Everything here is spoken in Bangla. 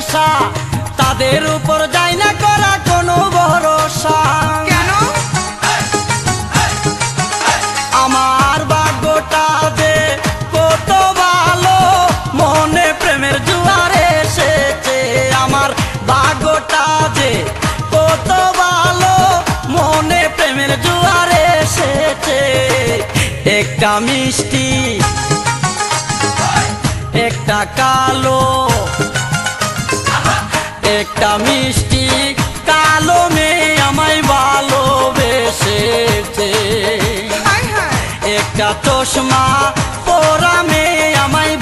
আশা, তাদের উপর যায় না করা কোনো ভরসা। কেন? আমার ভাগ্যটা যে কত ভালো, মনে প্রেমের জোয়ার এসেছে। আমার ভাগ্যটা যে কত ভালো, মনে প্রেমের জোয়ার এসেছে। একটা মিষ্টি, একটা কালো, একটা মিষ্টি কালো মেয়ে আমায় ভালোবেসেছে। হায় হায়। একটা চশমা পরা মেয়ে আমায়